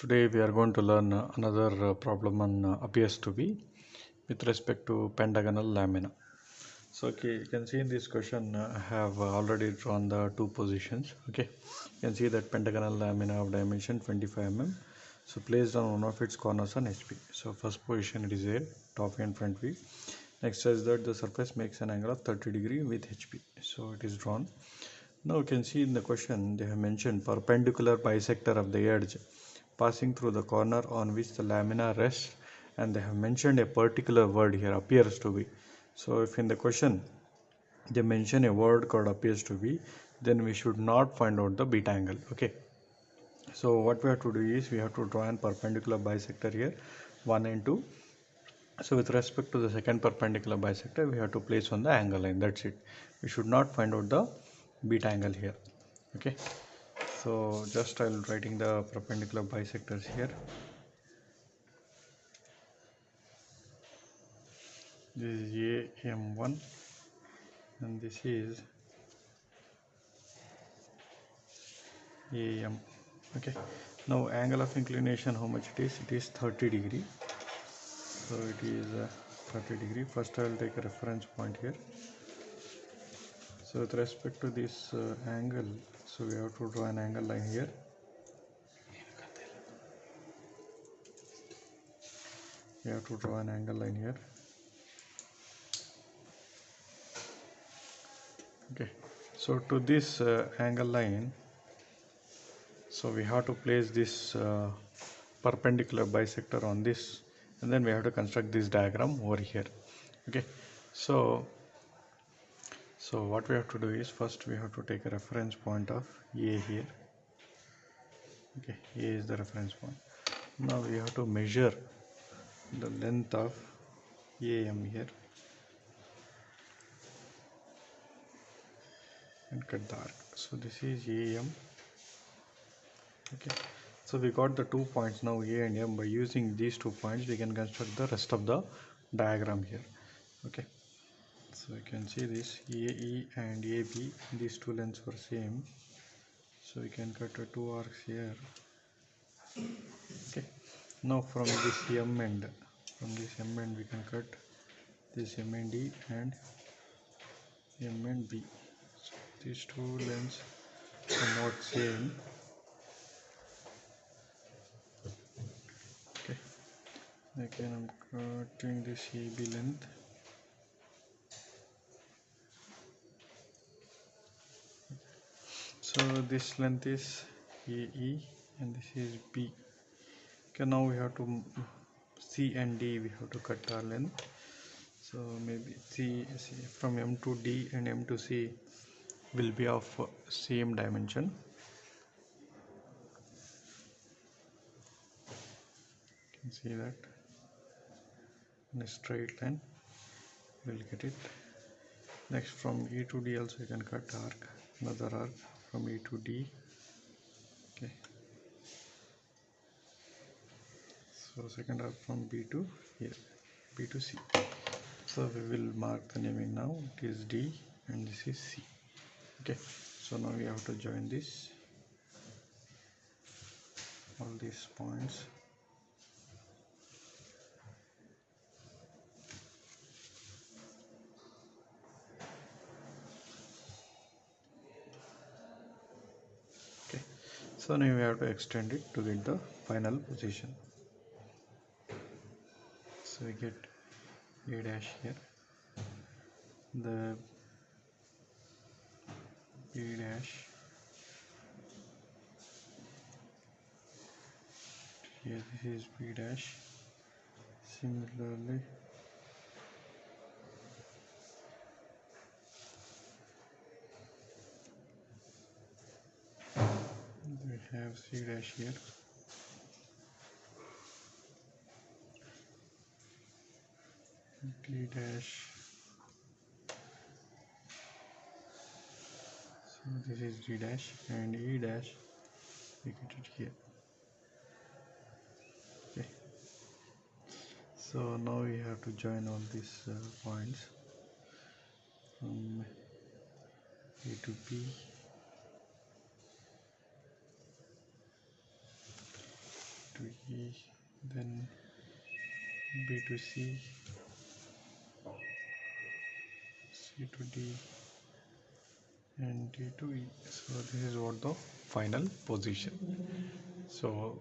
Today we are going to learn another problem on appears to be with respect to pentagonal lamina. So you can see in this question I have already drawn the two positions. You can see that pentagonal lamina of dimension 25 mm. So placed on one of its corners on HP. So first position it is here, top and front view. Next says that the surface makes an angle of 30 degree with HP. So it is drawn. Now you can see in the question they have mentioned perpendicular bisector of the edge passing through the corner on which the lamina rests, and they have mentioned a particular word here, appears to be. So if in the question they mention a word called appears to be, then we should not find out the beta angle. So what we have to do is we have to draw an perpendicular bisector here, 1 and 2. So with respect to the second perpendicular bisector, we have to place on the angle line. That's it. We should not find out the beta angle here. Okay. So just I'll writing the perpendicular bisectors here. This is AM1 and this is AM. Okay. Now angle of inclination, how much it is? It is 30 degree. So it is 30 degree. First I will take a reference point here. So with respect to this angle, so we have to draw an angle line here. We have to draw an angle line here. Okay. So to this angle line, so we have to place this perpendicular bisector on this, and then we have to construct this diagram over here. Okay. So what we have to do is first we have to take a reference point of A here. Okay, A is the reference point. Now we have to measure the length of AM here and cut the arc. So this is AM. Okay, so we got the 2 points now, A and M. By using these 2 points we can construct the rest of the diagram here. Okay, so you can see this AE and AB, these two lengths were same, so we can cut 2 arcs here. Okay, now from this M end, we can cut this M and D and M and B. So these two lengths are not same. Okay, again I'm cutting this AB length. So this length is AE and this is B. Okay, now we have to C and D, we have to cut our length. So maybe C from M to D and M to C will be of same dimension. You can see that in a straight line we'll get it. Next from E to D also you can cut arc, another arc from E to D. Okay, so second arc from B to here, B to C. So we will mark the naming now. It is D and this is C. Okay, so now we have to join this, all these points. Okay, so now we have to extend it to get the final position. So we get A dash here, the B dash here, this is B dash. Similarly we have C dash here, D dash. So this is D dash and E dash, we get it here. Okay, so now we have to join all these points from A to B, to E, then B to C, C to D, and D to E. So this is what the final position. So